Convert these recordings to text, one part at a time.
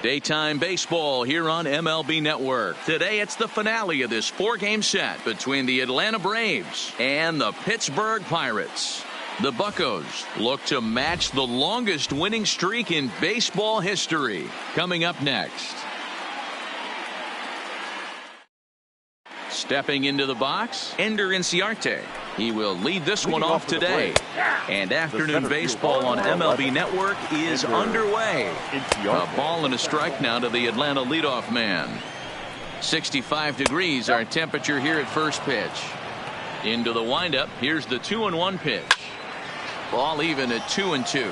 Daytime baseball here on MLB Network. Today it's the finale of this 4-game set between the Atlanta Braves and the Pittsburgh Pirates. The Buccos look to match the longest winning streak in baseball history. Coming up next. Stepping into the box, Ender Inciarte. He will lead this one off today. And afternoon baseball on MLB Network is underway. A ball and a strike now to the Atlanta leadoff man. 65 degrees our temperature here at first pitch. Into the windup. Here's the 2-1 pitch. Ball even at 2-2.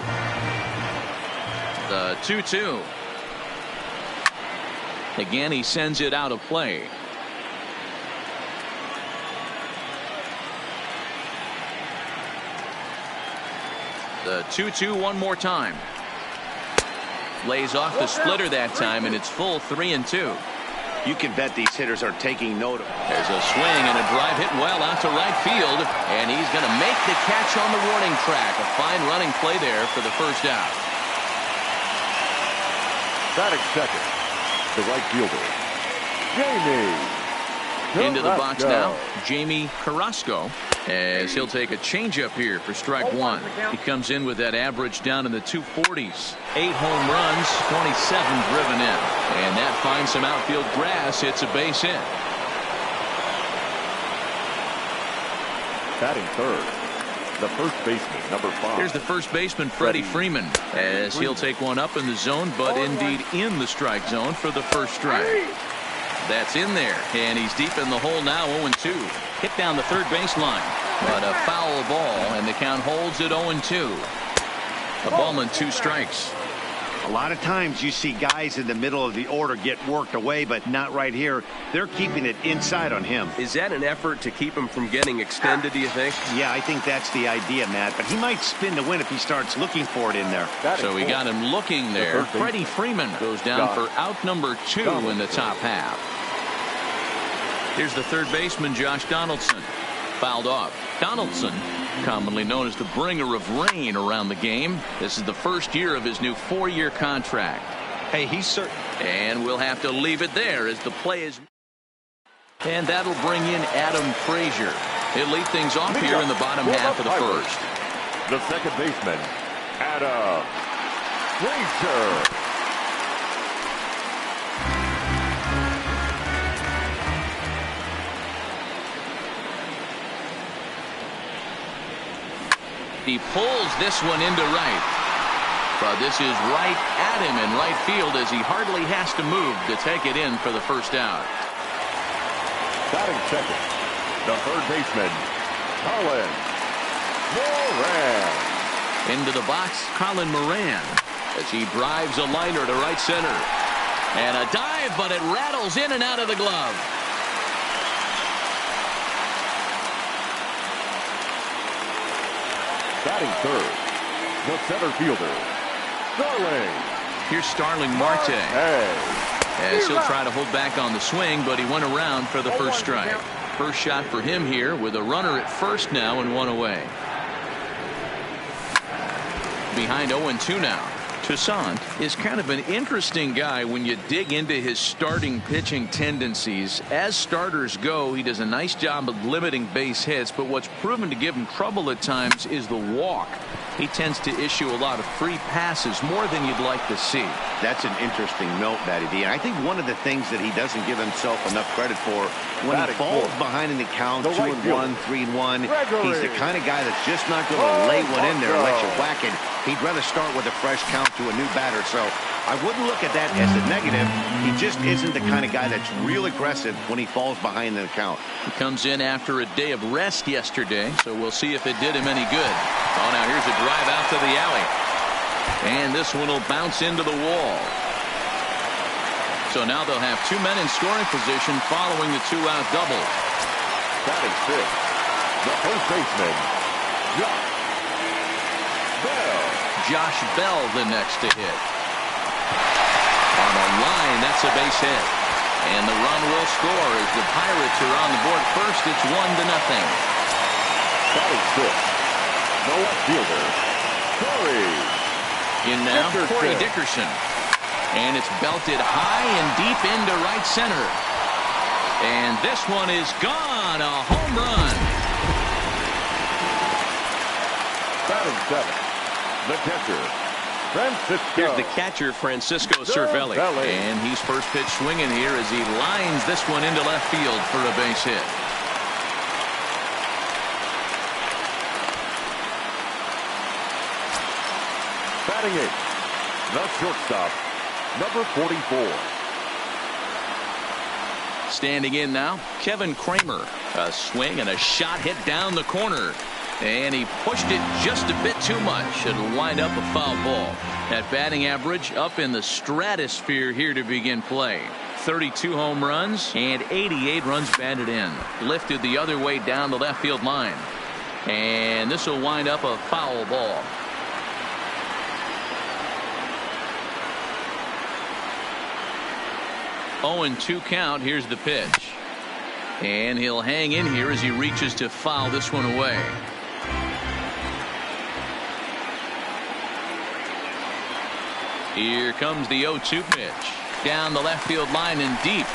The 2-2. Again, he sends it out of play. The 2-2 one more time. Lays off the splitter that time, and it's full 3-2. You can bet these hitters are taking note. There's a swing and a drive hit well out to right field, and he's going to make the catch on the warning track. A fine running play there for the first out. Batting second, the right fielder, Jamie. Into the box now, Jamie Carrasco, as he'll take a changeup here for strike one. He comes in with that average down in the 240s. 8 home runs, 27 driven in. And that finds some outfield grass. Hits a base hit. Batting third, the first baseman, number 5. Here's the first baseman, Freddie Freeman, as he'll take one up in the zone, but indeed in the strike zone for the first strike. That's in there, and he's deep in the hole now. 0-2. Hit down the third baseline, but a foul ball, and the count holds at 0-2. A ball and 2 strikes. A lot of times you see guys in the middle of the order get worked away, but not right here. They're keeping it inside on him. Is that an effort to keep him from getting extended, do you think? Yeah, I think that's the idea, Matt, but he might spin to win if he starts looking for it in there. So we got him looking there. Freddie Freeman goes down for out number 2 in the top half. Here's the third baseman, Josh Donaldson. Fouled off. Donaldson, commonly known as the bringer of rain around the game. This is the first year of his new 4-year contract. Hey, he's certain. And we'll have to leave it there as the play is. And that'll bring in Adam Frazier. He'll lead things off here in the bottom half of the first. The second baseman, Adam Frazier. He pulls this one into right. But this is right at him in right field as he hardly has to move to take it in for the first out. Batting second, the third baseman, Colin Moran. Into the box, Colin Moran, as he drives a liner to right center. And a dive, but it rattles in and out of the glove. Batting third, the center fielder, Starling. Here's Starling Marte. As he'll try to hold back on the swing, but he went around for the first strike. First shot for him here with a runner at first now and 1 away. Behind 0-2 now. Toussaint is kind of an interesting guy when you dig into his starting pitching tendencies. As starters go, he does a nice job of limiting base hits, but what's proven to give him trouble at times is the walk. He tends to issue a lot of free passes, more than you'd like to see. That's an interesting note, Matty D. And I think one of the things that he doesn't give himself enough credit for, when he falls behind in the count, 2-1, 3-1, he's the kind of guy that's just not going to lay one in there and let you whack it. He'd rather start with a fresh count to a new batter. So I wouldn't look at that as a negative. He just isn't the kind of guy that's real aggressive when he falls behind in the count. He comes in after a day of rest yesterday, so we'll see if it did him any good. Oh, now here's a drive out to the alley. And this one will bounce into the wall. So now they'll have 2 men in scoring position following the 2-out double. Batting fifth, the first baseman, Josh Bell the next to hit. On a line, that's a base hit. And the run will score as the Pirates are on the board first. It's 1-0. Batting sixth, the left fielder, Corey in now, Corey Dickerson. And it's belted high and deep into right center. And this one is gone. A home run. Batting seventh, the catcher, Francisco. Here's the catcher, Francisco Cervelli. And he's first pitch swinging here as he lines this one into left field for a base hit. Batting eighth, the shortstop, number 44. Standing in now, Kevin Kramer. A swing and a shot hit down the corner. And he pushed it just a bit too much. It'll wind up a foul ball. That batting average up in the stratosphere here to begin play. 32 home runs and 88 runs batted in. Lifted the other way down the left field line. And this will wind up a foul ball. 0-2 count. Here's the pitch. And he'll hang in here as he reaches to foul this one away. Here comes the 0-2 pitch. Down the left field line and deep.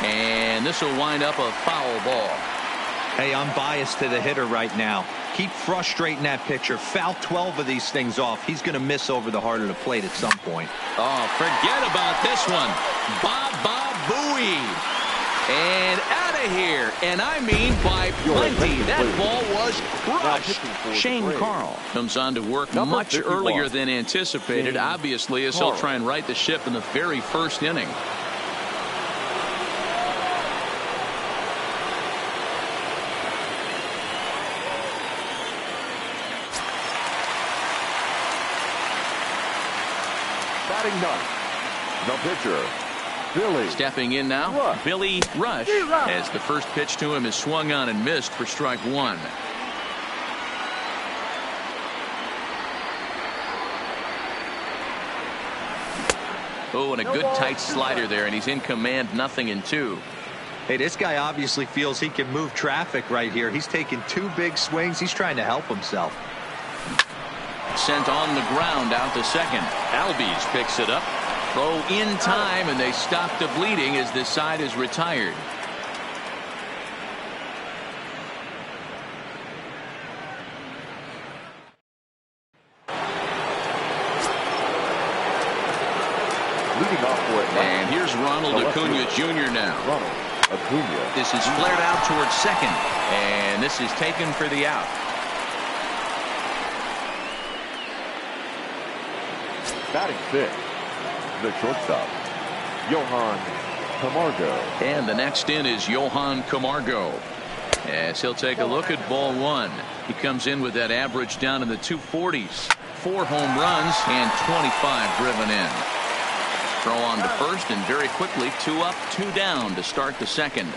And this will wind up a foul ball. Hey, I'm biased to the hitter right now. Keep frustrating that pitcher. Foul 12 of these things off. He's going to miss over the heart of the plate at some point. Oh, forget about this one. Baba Booey. And out of here. And I mean by plenty. That ball was crushed. Shane Carl comes on to work much earlier than anticipated, obviously, as he'll try and right the ship in the very first inning. Batting ninth, the pitcher, Billy. Stepping in now, Rush. Billy Rush, as the first pitch to him is swung on and missed for strike one. Oh, and a good tight slider there, and he's in command, 0-2. Hey, this guy obviously feels he can move traffic right here. He's taking two big swings. He's trying to help himself. Sent on the ground out to second. Albies picks it up. Throw in time, and they stop the bleeding as this side is retired. Leading off for it. And here's Ronald Acuna Jr. now. Ronald Acuna. This is flared out towards second, and this is taken for the out. Batting sixth, the shortstop, Johan Camargo. And the next in is Johan Camargo, as he'll take a look at ball one. He comes in with that average down in the 240s. 4 home runs and 25 driven in. Throw on to first, and very quickly 2 up, 2 down to start the second.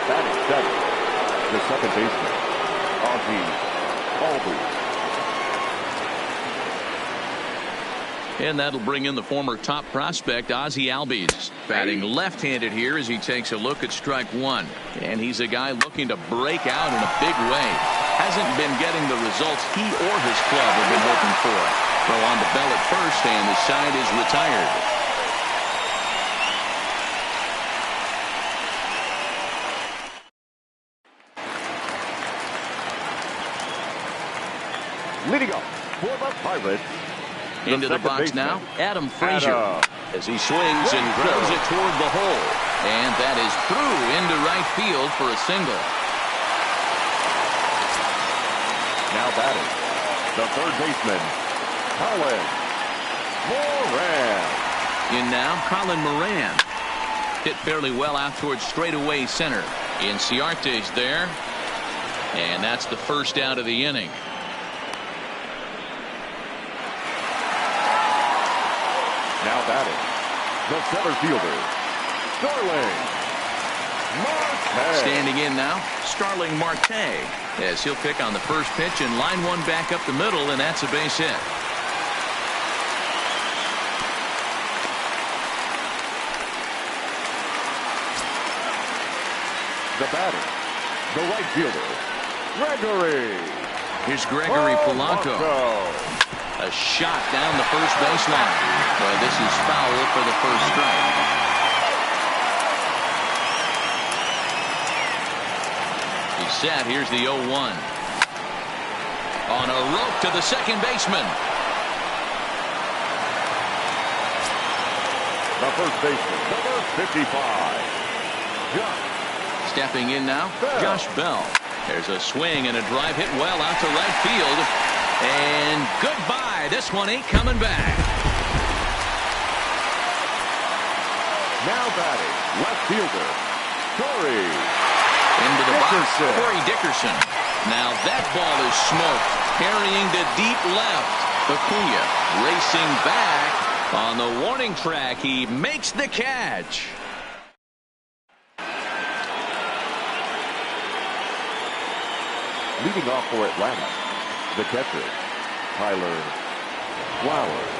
Batting seventh, the second baseman, Ozzie Albies. And that'll bring in the former top prospect, Ozzie Albies. Batting left-handed here as he takes a look at strike one. And he's a guy looking to break out in a big way. Hasn't been getting the results he or his club have been hoping for. Throw on to Bell at first, and the side is retired. Leading up for the Pirates. Into the box now, Adam Frazier, as he swings and grounds it toward the hole. And that is through into right field for a single. Now batting, the third baseman, Colin Moran. In now, Colin Moran. Hit fairly well out towards straightaway center. Inciarte's there. And that's the first out of the inning. Now batting, the center fielder, Starling Marte. Standing in now, Starling Marte, as he'll pick on the first pitch and line one back up the middle, and that's a base hit. The batter, the right fielder, Gregory. Here's Gregory Polanco. A shot down the first baseline. But this is foul for the first strike. He's set. Here's the 0-1. On a rope to the second baseman. The first baseman, number 55. Stepping in now, Josh Bell. There's a swing and a drive hit well out to right field. And goodbye. This one ain't coming back. Now batting, left fielder, Corey. Into the box, Corey Dickerson. Now that ball is smoked. Carrying to deep left. Acuna racing back. On the warning track, he makes the catch. Leading off for Atlanta, the catcher, Tyler Flowers.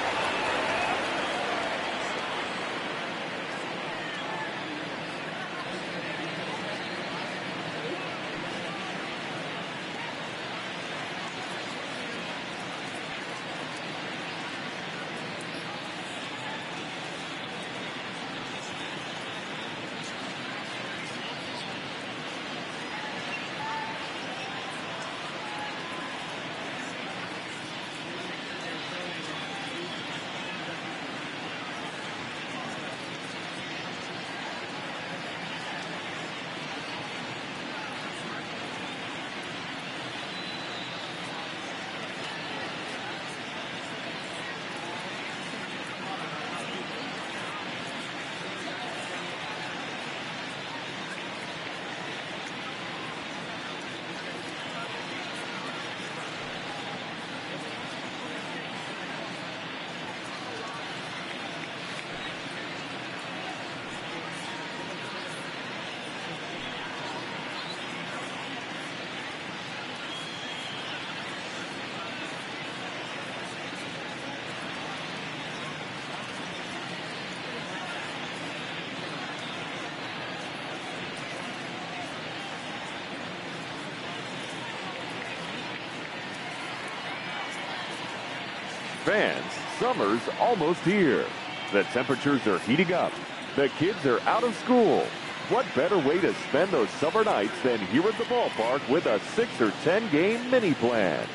Fans, summer's almost here. The temperatures are heating up. The kids are out of school. What better way to spend those summer nights than here at the ballpark with a 6 or 10 game mini plan?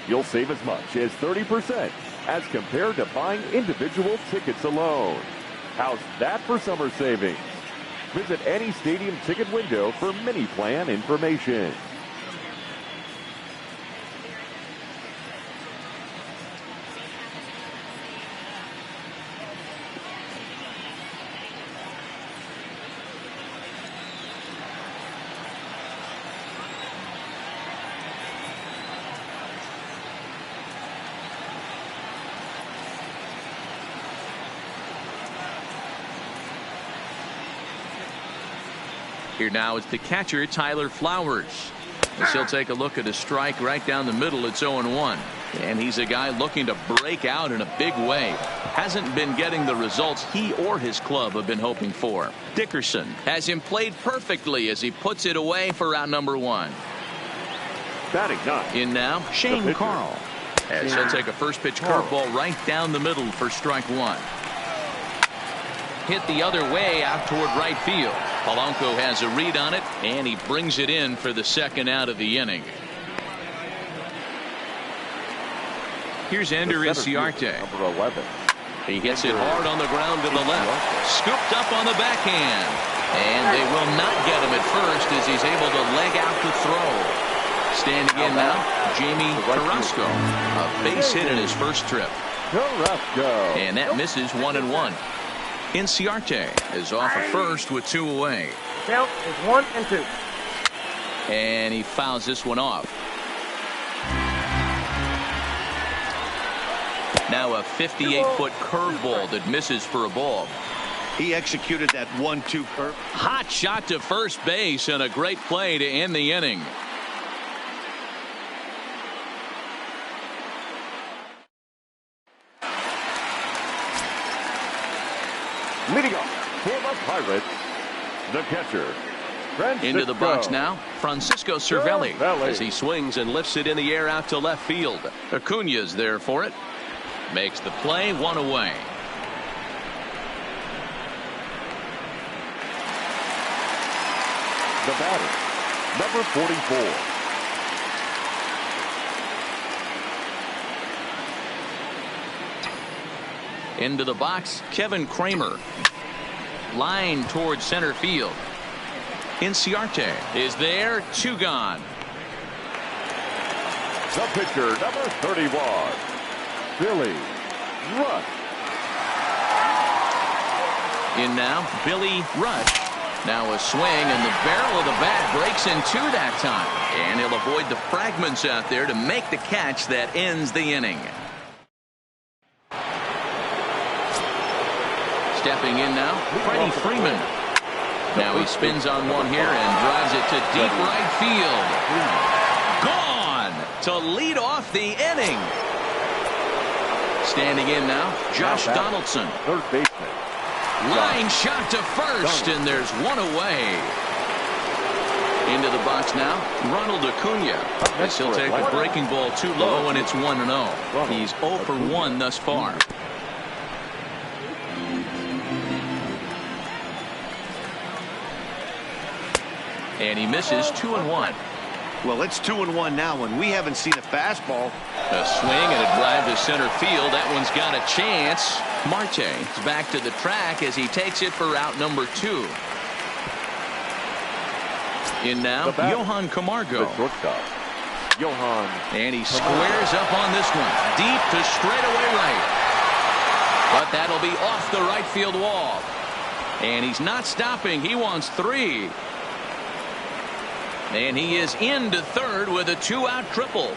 You'll save as much as 30% as compared to buying individual tickets alone. How's that for summer savings? Visit any stadium ticket window for mini plan information. Here now is the catcher, Tyler Flowers. As he'll take a look at a strike right down the middle. It's 0-1. And he's a guy looking to break out in a big way. Hasn't been getting the results he or his club have been hoping for. Dickerson has him played perfectly as he puts it away for out number 1. Batting ninth. In now, Shane Carl. As he'll take a first pitch curveball right down the middle for strike 1. Hit the other way out toward right field. Polanco has a read on it, and he brings it in for the second out of the inning. Here's Ender Inciarte. Number 11. He hits it hard on the ground to the left. Scooped up on the backhand. And they will not get him at first as he's able to leg out to throw. Standing in now, Jamie Carrasco. A base hit in his first trip. Carrasco. And that misses 1-1. Inciarte is off at first with 2 away. Count is 1-2. And he fouls this one off. Now a 58-foot curveball that misses for a ball. He executed that 1-2 curve. Hot shot to first base and a great play to end the inning. Leading off for the Pirates, the catcher, Francisco. Into the box now, Francisco Cervelli, as he swings and lifts it in the air out to left field. Acuna's there for it. Makes the play, 1 away. The batter, number 44. Into the box, Kevin Kramer. Line towards center field. Inciarte is there, 2 gone. The pitcher, number 31, Billy Rush. In now, Billy Rush. Now a swing, and the barrel of the bat breaks in 2 that time. And he'll avoid the fragments out there to make the catch that ends the inning. Stepping in now, Freddie Freeman. Now he spins on one here and drives it to deep right field. Gone to lead off the inning. Standing in now, Josh Donaldson. Third baseman. Line shot to first, and there's 1 away. Into the box now, Ronald Acuna. As he'll take the breaking ball too low, and it's 1-0. He's 0 for 1 thus far. And he misses 2-1. Well, it's 2-1 now, and we haven't seen a fastball. A swing and a drive to center field. That one's got a chance. Marte is back to the track as he takes it for out number 2. In now, Johan Camargo. Johan. And he squares up on this one. Deep to straightaway right. But that'll be off the right field wall. And he's not stopping. He wants 3. And he is into third with a 2-out triple.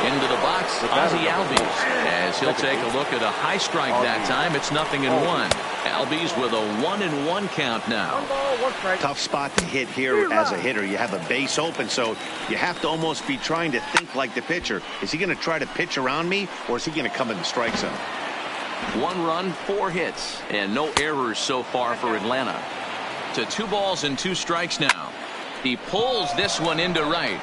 Into the box, Ozzie Albies, as he'll take a look at a high strike that time. It's 0-1. Albies with a 1-1 count now. Tough spot to hit here as a hitter. You have a base open, so you have to almost be trying to think like the pitcher. Is he going to try to pitch around me, or is he going to come in the strike zone? 1 run, 4 hits, and no errors so far for Atlanta. To 2 balls and 2 strikes now. He pulls this one into right,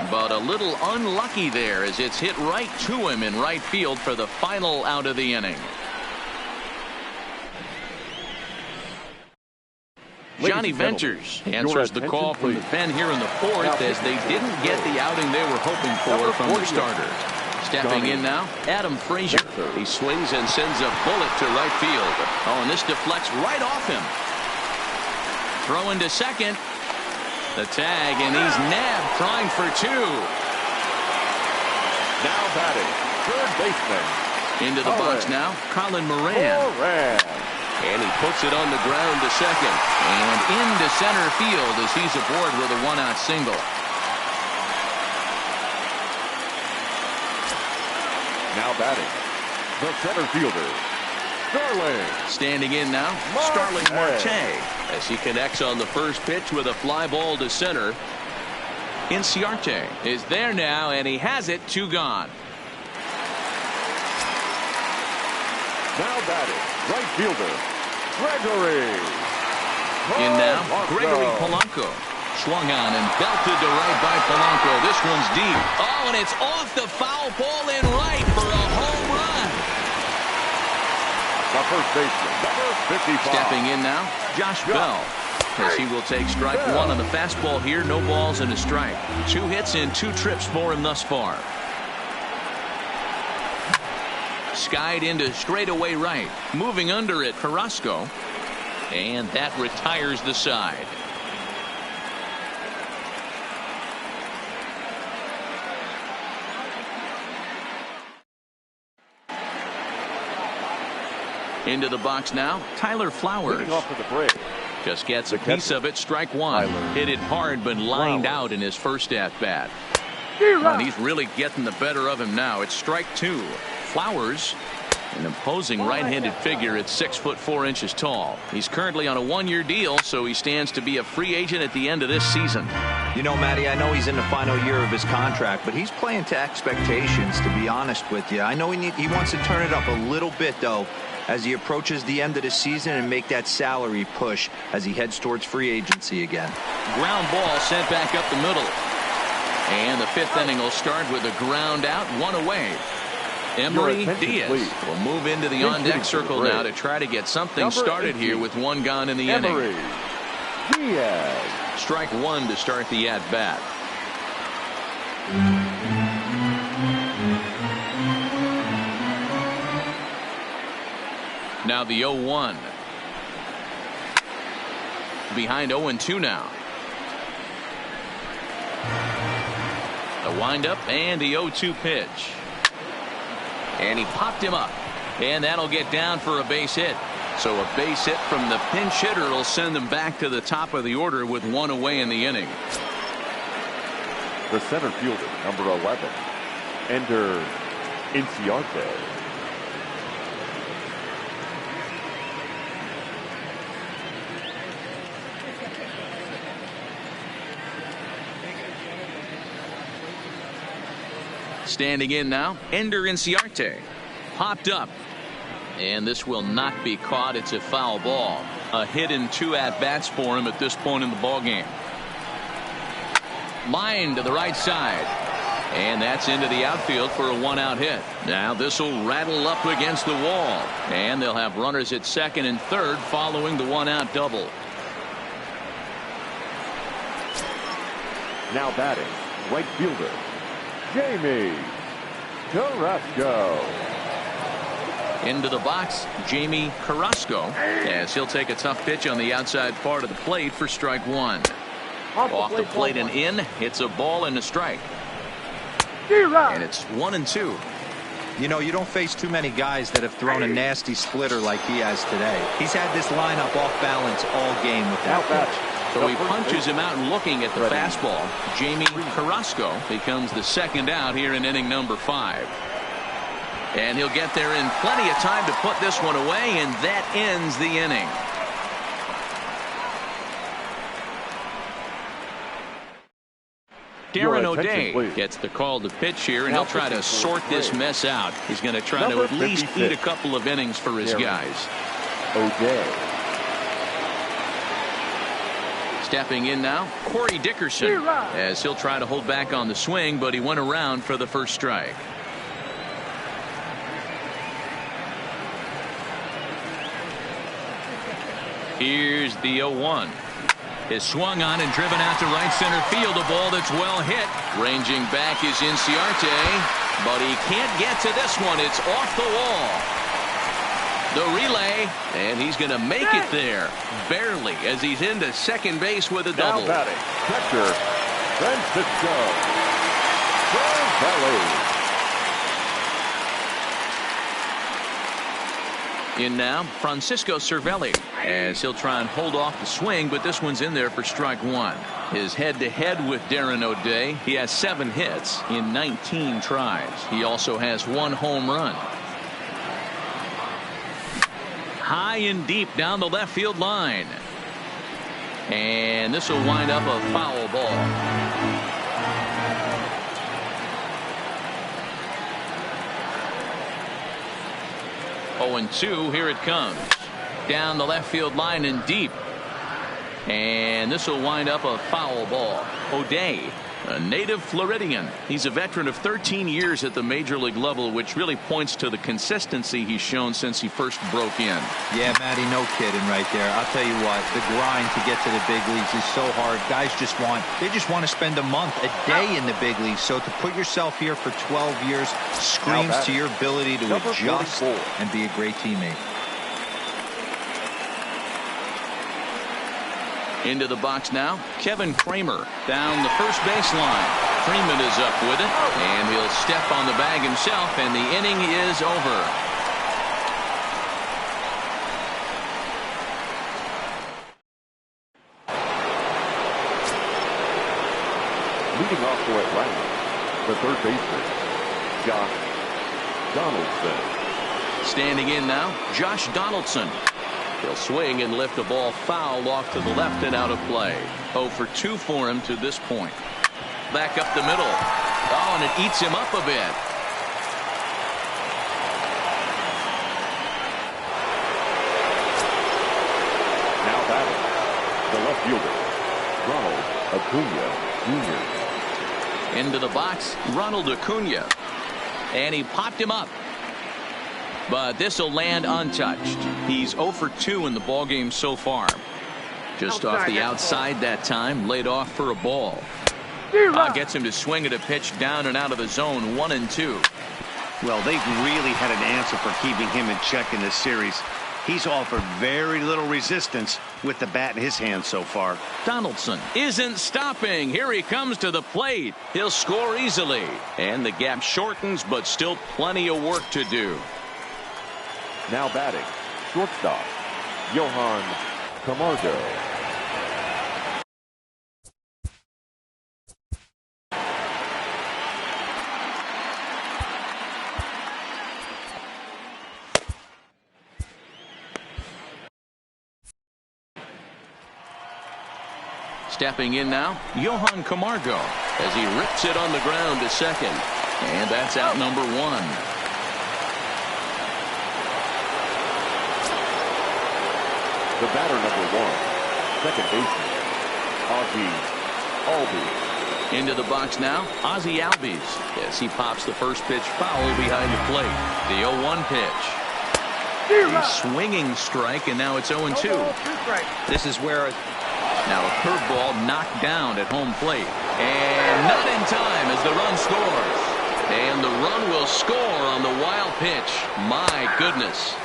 but a little unlucky there as it's hit right to him in right field for the final out of the inning. Johnny Venters answers the call from the pen here in the 4th as they didn't get the outing they were hoping for from the starter. Stepping in now, Adam Frazier. He swings and sends a bullet to right field. Oh, and this deflects right off him. Throw into second. The tag, and he's nabbed, trying for 2. Now batting, third baseman. Into the box now, Colin Moran. And he puts it on the ground to second. And into center field as he's aboard with a 1-out single. Now batting, the center fielder, Starling. Standing in now, Starling Marte, as he connects on the first pitch with a fly ball to center. Inciarte is there now, and he has it, 2 gone. Now batting, right fielder, Gregory. In now, Gregory Polanco. Swung on and belted to right by Polanco. This one's deep. Oh, and it's off the foul pole in right for a home run. The first baseman, number 55. Stepping in now, Josh Bell, as he will take strike 1 on the fastball here. No balls and a strike. 2 hits and 2 trips for him thus far. Skied into straightaway right. Moving under it, Carrasco. And that retires the side. Into the box now, Tyler Flowers. Off of the break. Just gets a piece of it, strike 1. Hit it hard, but lined out in his first at-bat. And he's really getting the better of him now. It's strike 2. Flowers, an imposing right-handed figure at 6'4" tall. He's currently on a 1-year deal, so he stands to be a free agent at the end of this season. You know, Matty, I know he's in the final year of his contract, but he's playing to expectations, to be honest with you. I know he wants to turn it up a little bit, though, as he approaches the end of the season and make that salary push as he heads towards free agency again. Ground ball sent back up the middle. And the 5th inning will start with a ground out, 1 away. Emery Diaz will move into the on-deck circle now to try to get something started here with one gone in the inning. Diaz. Strike one to start the at-bat. Now the 0-1. Behind 0-2 now. The windup and the 0-2 pitch. And he popped him up. And that'll get down for a base hit. So a base hit from the pinch hitter will send them back to the top of the order with one away in the inning. The center fielder, number 11, Ender Inciarte. Standing in now, Ender Inciarte. Popped up. And this will not be caught. It's a foul ball. A hit in 2 at-bats for him at this point in the ballgame. Line to the right side. And that's into the outfield for a 1-out hit. Now this will rattle up against the wall. And they'll have runners at second and third following the 1-out double. Now batting, right fielder, Jamie Carrasco. Into the box, Jamie Carrasco, as he'll take a tough pitch on the outside part of the plate for strike one. Off the plate and in, it's a ball and a strike. And it's 1-2. You know, you don't face too many guys that have thrown a nasty splitter like he has today. He's had this lineup off balance all game with that pitch. So he punches him out and looking at the fastball. Jamie Carrasco becomes the second out here in inning number 5. And he'll get there in plenty of time to put this one away, and that ends the inning. Darren O'Day gets the call to pitch here, and he'll try to sort this mess out. He's going to try to at least eat a couple of innings for his guys. O'Day. Stepping in now, Corey Dickerson, as he'll try to hold back on the swing, but he went around for the first strike. Here's the 0-1. Is swung on and driven out to right center field. A ball that's well hit. Ranging back is Inciarte, but he can't get to this one. It's off the wall. The relay, and he's going to make it there. Barely, as he's into second base with a double. Now batting, catcher, Francisco Cervelli. In now, Francisco Cervelli, as he'll try and hold off the swing, but this one's in there for strike one. His head-to-head with Darren O'Day. He has 7 hits in 19 tries. He also has 1 home run. High and deep down the left field line. And this will wind up a foul ball. 0-2, here it comes. Down the left field line and deep. And this will wind up a foul ball. O'Day, a native Floridian. He's a veteran of 13 years at the major league level, which really points to the consistency he's shown since he first broke in. Yeah, Matty, no kidding right there. I'll tell you what, the grind to get to the big leagues is so hard. Guys just want to spend a month, a day in the big leagues. So to put yourself here for 12 years screams to your ability to adjust and be a great teammate. Into the box now, Kevin Kramer down the first baseline. Freeman is up with it, and he'll step on the bag himself, and the inning is over. Leading off for Atlanta, the third baseman, Josh Donaldson. Standing in now, Josh Donaldson. He'll swing and lift a ball foul off to the left and out of play. 0 for 2 for him to this point. Back up the middle. Oh, and it eats him up a bit. Now batting, the left fielder, Ronald Acuna Jr. Into the box, Ronald Acuna. And he popped him up. but this will land untouched. He's 0 for 2 in the ballgame so far. Just off the outside that time, laid off for a ball. Gets him to swing at a pitch down and out of the zone, 1-2. Well, they've really had an answer for keeping him in check in this series. He's offered very little resistance with the bat in his hand so far. Donaldson isn't stopping. Here he comes to the plate. He'll score easily. And the gap shortens, but still plenty of work to do. Now batting, shortstop, Johan Camargo. Stepping in now, Johan Camargo, as he rips it on the ground to second. And that's out number 1. The batter number 1, second baseman, Ozzie Albies. Into the box now, Ozzie Albies, as he pops the first pitch foul behind the plate. The 0-1 pitch. A swinging strike, and now it's 0-2. This is where now a curveball knocked down at home plate. And not in time as the run scores. And the run will score on the wild pitch. My goodness.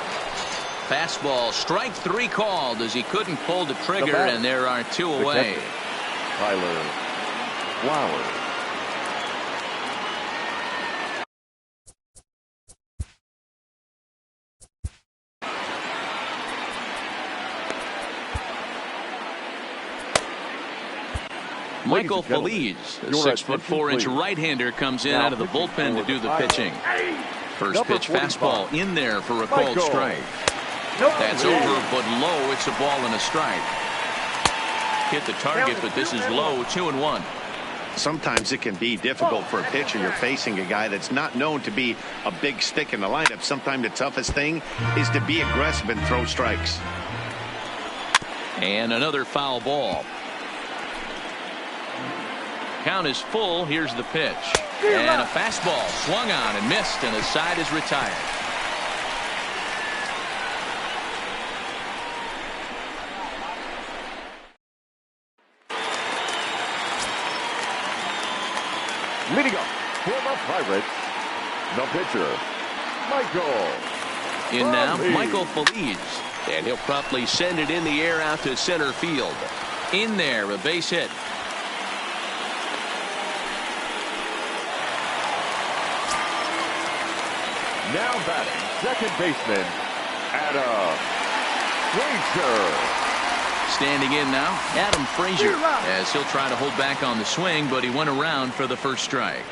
Fastball, strike 3 called as he couldn't pull the trigger, and there are 2 away. Tyler Flowers. Michael Feliz, a 6'4" right-hander, comes in out of the bullpen to do the pitching. First pitch fastball in there for a called strike. That's over, but low. It's a ball and a strike. Hit the target, but this is low. 2-1. Sometimes it can be difficult for a pitcher. You're facing a guy that's not known to be a big stick in the lineup. Sometimes the toughest thing is to be aggressive and throw strikes. And another foul ball. Count is full. Here's the pitch. And a fastball swung on and missed, and the side is retired. Leading up for the Pirates, the pitcher, Michael. In now, Michael Feliz. And he'll promptly send it in the air out to center field. In there, a base hit. Now batting, second baseman, Adam Frazier. Standing in now, Adam Frazier, as he'll try to hold back on the swing, but he went around for the first strike.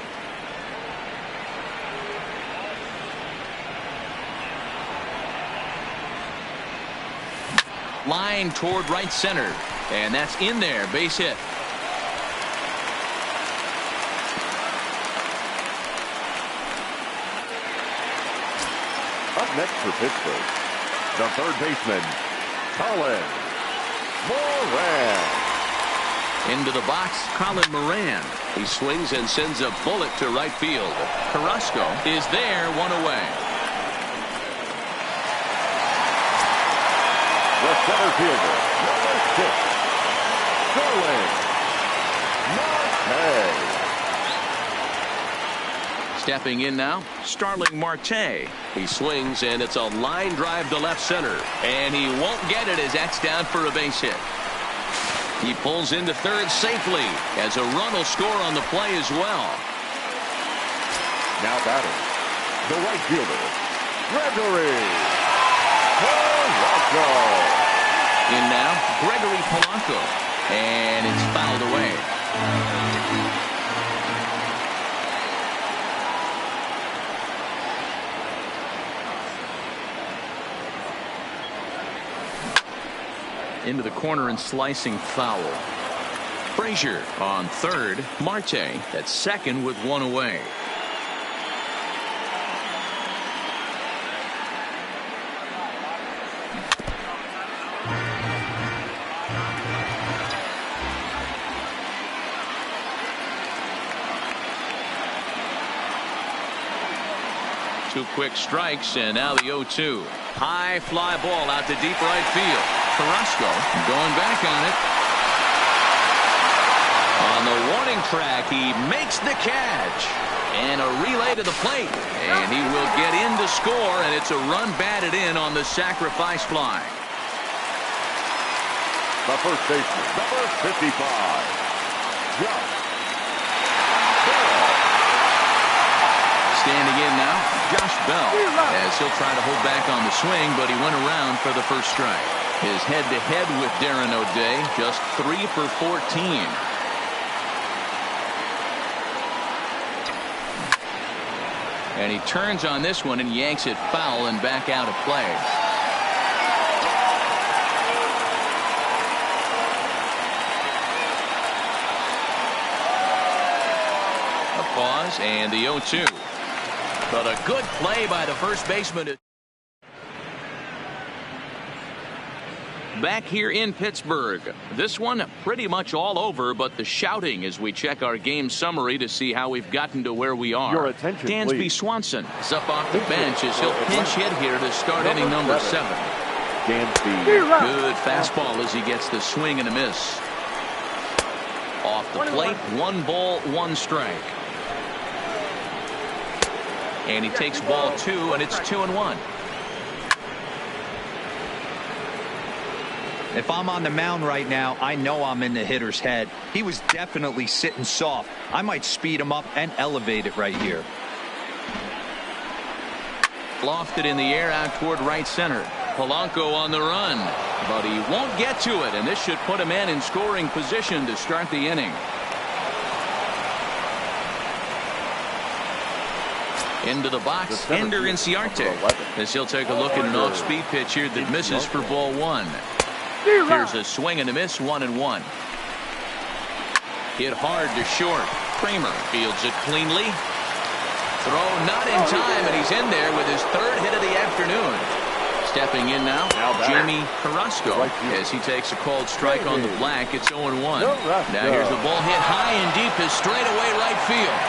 Line toward right center, and that's in there, base hit. Up next for Pittsburgh, the third baseman, Colin Moran. Into the box, Colin Moran. He swings and sends a bullet to right field. Carrasco is there, 1 away. The center fielder, number 6, Sterling Marte. Stepping in now, Starling Marte. He swings, and it's a line drive to left center. And he won't get it as that's down for a base hit. He pulls into third safely, as a run will score on the play as well. Now batting, the right fielder, Gregory Polanco. In now, Gregory Polanco. And it's fouled away. Into the corner and slicing foul. Frazier on third. Marte at second with 1 away. 2 quick strikes, and now the 0-2. High fly ball out to deep right field. Carrasco going back on it. On the warning track, he makes the catch. And a relay to the plate. And he will get in to score, and it's a run batted in on the sacrifice fly. The first baseman, number 55, Josh Bell. Standing in now, Josh Bell, as he'll try to hold back on the swing, but he went around for the first strike. His head-to-head with Darren O'Day, just 3 for 14. And he turns on this one and yanks it foul and back out of play. A pause and the 0-2. But a good play by the first baseman. Back here in Pittsburgh. This one pretty much all over, but the shouting as we check our game summary to see how we've gotten to where we are. Your attention, Dansby please. Swanson is up off the bench as he'll pinch hit here to start inning number 7. Dansby. Good fastball as he gets the swing and a miss. Off the plate, 1 ball, 1 strike. And he takes ball 2, and it's 2-1. If I'm on the mound right now, I know I'm in the hitter's head. He was definitely sitting soft. I might speed him up and elevate it right here. Lofted in the air out toward right center. Polanco on the run, but he won't get to it, and this should put him in scoring position to start the inning. Into the box, Ender Inciarte, as he'll take a look at an off-speed pitch here that misses for ball 1. Here's a swing and a miss, 1-1. Hit hard to short. Kramer fields it cleanly. Throw not in time, and he's in there with his 3rd hit of the afternoon. Stepping in now Jamie Carrasco as he takes a called strike on the black. It's 0-1. Now here's the ball hit high and deep to straightaway right field.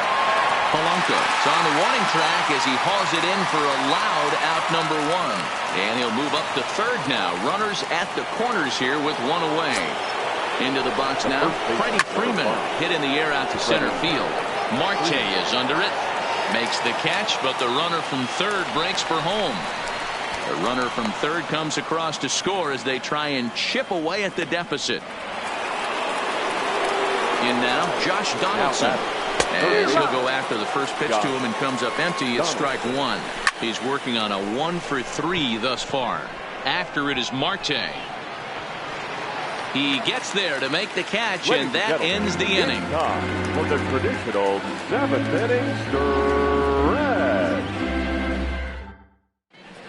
Polanco is on the warning track as he hauls it in for a loud out number 1. And he'll move up to 3rd now. Runners at the corners here with 1 away. Into the box now. Freddie Freeman hit in the air out to center field. Marte is under it. Makes the catch, but the runner from 3rd breaks for home. The runner from 3rd comes across to score as they try and chip away at the deficit. In now, Josh Donaldson. As he'll go after the first pitch to him and comes up empty, it's strike 1. He's working on a 1 for 3 thus far. After it is Marte. He gets there to make the catch, and that ends the inning. For the traditional 7th inning stretch.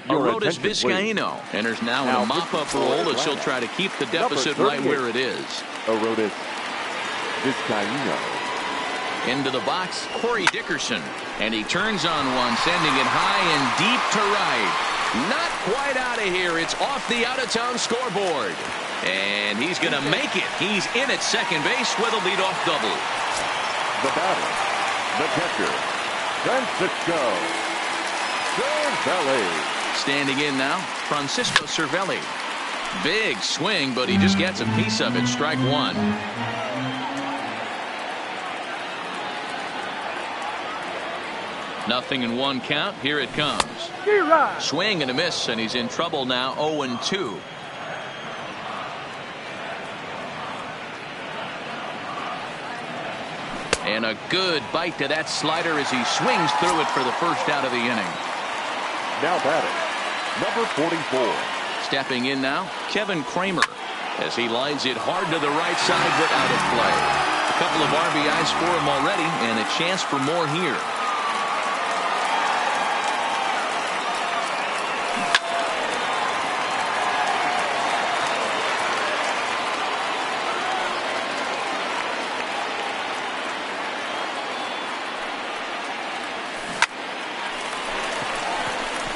Aroldis Vizcaíno enters now in a mop-up role as he'll try to keep the deficit right where it is. Aroldis Vizcaíno. Into the box, Corey Dickerson, and he turns on one, sending it high and deep to right. Not quite out of here. It's off the out-of-town scoreboard. And he's going to make it. He's in at second base with a leadoff double. The batter, the catcher, Francisco Cervelli. Standing in now, Francisco Cervelli. Big swing, but he just gets a piece of it. Strike 1. Nothing in 1 count. Here it comes. Swing and a miss, and he's in trouble now. 0-2. And a good bite to that slider as he swings through it for the first out of the inning. Now batting, number 44. Stepping in now, Kevin Kramer, as he lines it hard to the right side but out of play. A couple of RBIs for him already, and a chance for more here.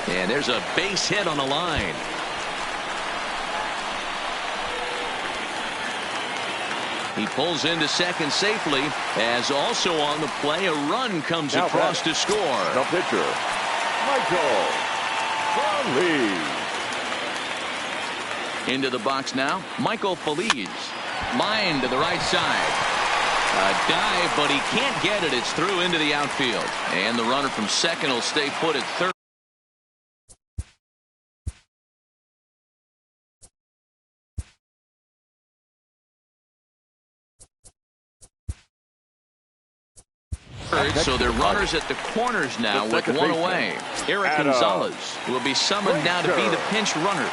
And there's a base hit on the line. He pulls into second safely, as also on the play a run comes across to score. The pitcher, Michael Feliz. Into the box now, Michael Feliz. Line to the right side. A dive, but he can't get it. It's through into the outfield. And the runner from second will stay put at third. So they're runners at the corners now with one away. Eric Gonzalez will be summoned now to be the pinch runner.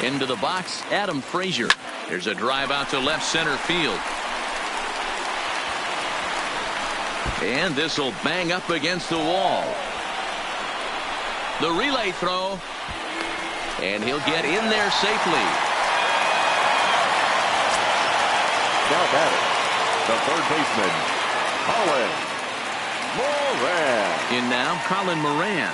Into the box, Adam Frazier. There's a drive out to left center field. And this will bang up against the wall. The relay throw. And he'll get in there safely. Now batting, the third baseman, Colin Moran. In now, Colin Moran.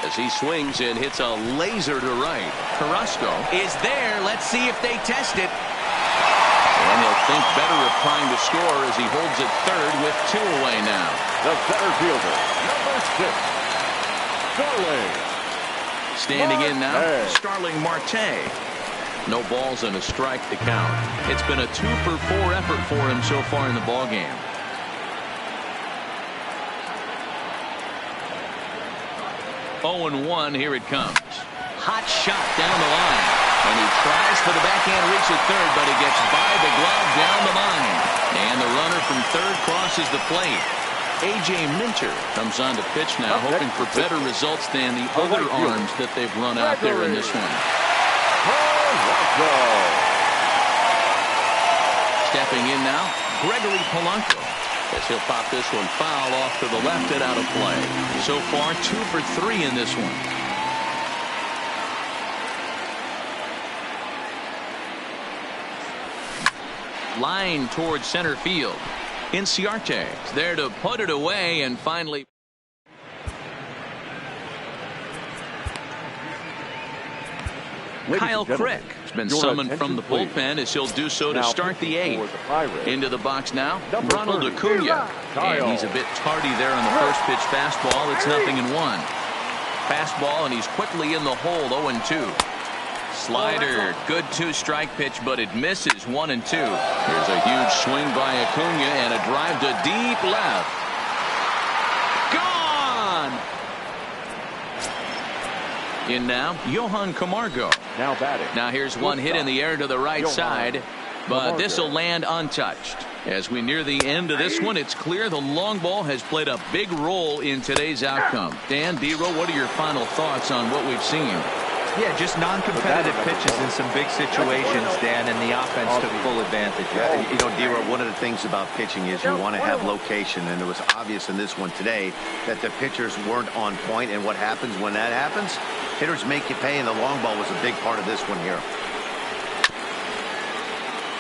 As he swings and hits a laser to right. Carrasco is there. Let's see if they test it. And he'll think better of trying to score as he holds it third with two away now. The center fielder, number 6, Starling. Standing in now, Starling Marte. No balls and a strike to count. It's been a 2-for-4 effort for him so far in the ballgame. 0-1, here it comes. Hot shot down the line. And he tries for the backhand reach at third, but he gets by the glove down the line. And the runner from third crosses the plate. A.J. Minter comes on to pitch now, hoping for better results than the other arms that they've run out there in this one. Stepping in now, Gregory Polanco. As he'll pop this one foul off to the left and out of play. So far, 2 for 3 in this one. Line towards center field. Inciarte is there to put it away and finally. Kyle Crick has been summoned from the bullpen as he'll do so to start the 8th. Into the box now, Ronald Acuna. And he's a bit tardy there on the first pitch fastball. It's 0-1. Fastball, and he's quickly in the hole, 0-2. Slider, good 2-strike pitch, but it misses 1-2. Here's a huge swing by Acuna and a drive to deep left. Gone! In now, Johan Camargo. Now batting. Now here's one hit in the air to the right side, but this will land untouched. As we near the end of this one, it's clear the long ball has played a big role in today's outcome. Dan, D-Row, what are your final thoughts on what we've seen? Yeah, just non-competitive pitches in some big situations, Dan, and the offense took full advantage. You know, D-Row, one of the things about pitching is you want to have location, and it was obvious in this one today that the pitchers weren't on point, and what happens when that happens? Hitters make you pay, and the long ball was a big part of this one here.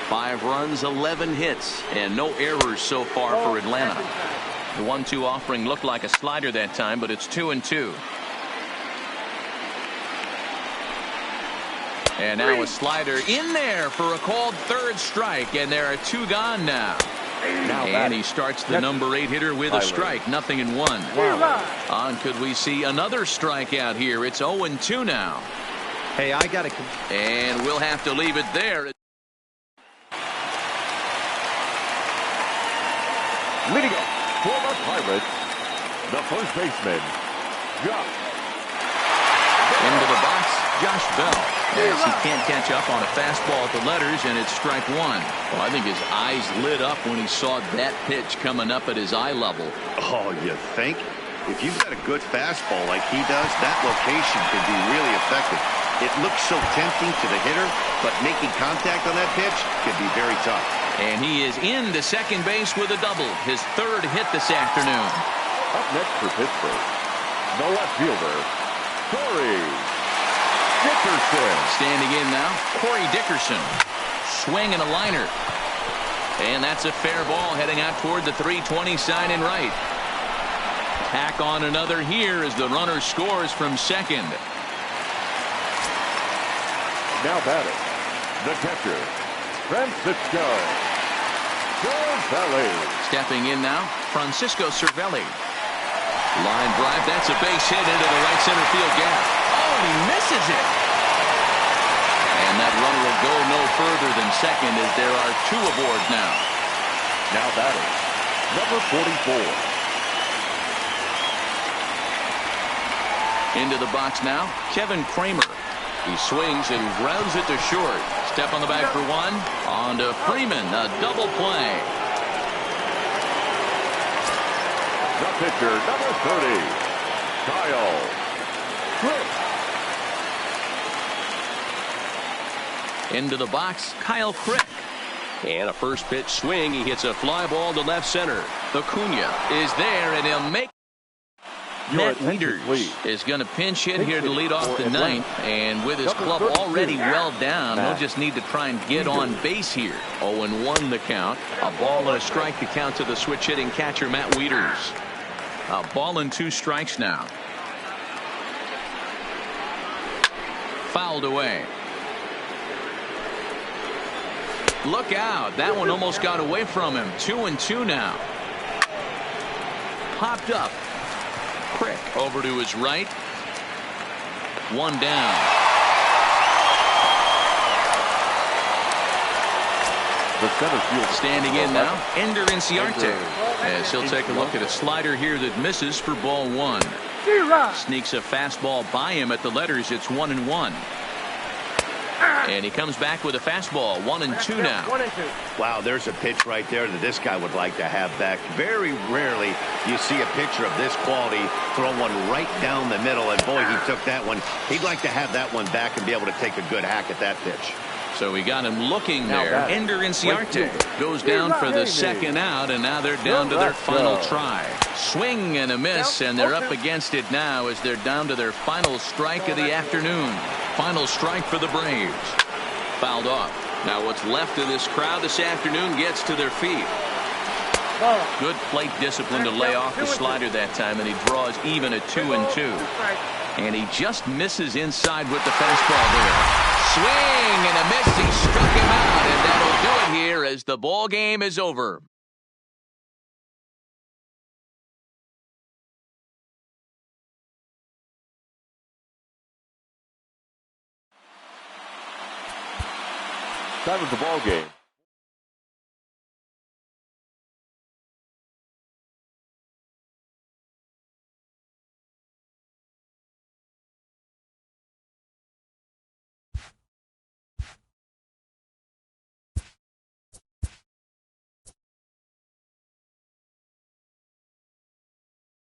5 runs, 11 hits, and no errors so far for Atlanta. The 1-2 offering looked like a slider that time, but it's 2-2. And now a slider in there for a called third strike, and there are 2 gone now. And he starts the number 8 hitter with a strike, 0-1. On could we see another strikeout here? It's 0-2 now. Hey, I got to. And we'll have to leave it there. Leading up for the Pirates, the first baseman, Josh. Into the box, Josh Bell. As he can't catch up on a fastball at the letters, and it's strike 1. Well, I think his eyes lit up when he saw that pitch coming up at his eye level. Oh, you think? If you've got a good fastball like he does, that location could be really effective. It looks so tempting to the hitter, but making contact on that pitch could be very tough. And he is into second base with a double, his 3rd hit this afternoon. Up next for Pittsburgh, the left fielder, Corey Dickerson. Standing in now, Corey Dickerson. Swing and a liner. And that's a fair ball heading out toward the 320 sign and right. Tack on another here as the runner scores from second. Now batting, the catcher, Francisco Cervelli. Stepping in now, Francisco Cervelli. Line drive, that's a base hit into the right center field gap. Oh, and he misses it. And that runner will go no further than second as there are 2 aboard now. Now batting, number 44. Into the box now, Kevin Kramer. He swings and grounds it to short. Step on the bag for 1. On to Freeman, a double play. The pitcher, number 30, Kyle Crick. Into the box, Kyle Crick. And a first pitch swing. He hits a fly ball to left center. Acuna is there, and he'll make. Matt Wieters is going to pinch hit here to lead off the ninth, and with his club already well down, he'll just need to try and get on base here. 0-1 the count. A ball and a strike to count to the switch hitting catcher Matt Wieters. A ball and 2 strikes now. Fouled away. Look out. That one almost got away from him. 2-2 now. Popped up. Crick over to his right. 1 down. The center field standing in now, Ender Inciarte, as he'll take a look at a slider here that misses for ball 1. Sneaks a fastball by him at the letters. It's 1-1. And he comes back with a fastball. 1-2 now. Wow, there's a pitch right there that this guy would like to have back. Very rarely you see a pitcher of this quality throw one right down the middle, and boy, he took that one. He'd like to have that one back and be able to take a good hack at that pitch. So we got him looking there. Ender Inciarte goes down for the second out, and now they're down to their final try. Swing and a miss, and they're up against it now as they're down to their final strike of the afternoon. Final strike for the Braves. Fouled off. Now what's left of this crowd this afternoon gets to their feet. Good plate discipline to lay off the slider that time, and he draws even at 2-2. And he just misses inside with the fastball there. Swing and a miss. He struck him out, and that'll do it here as the ball game is over. Time of the ball game.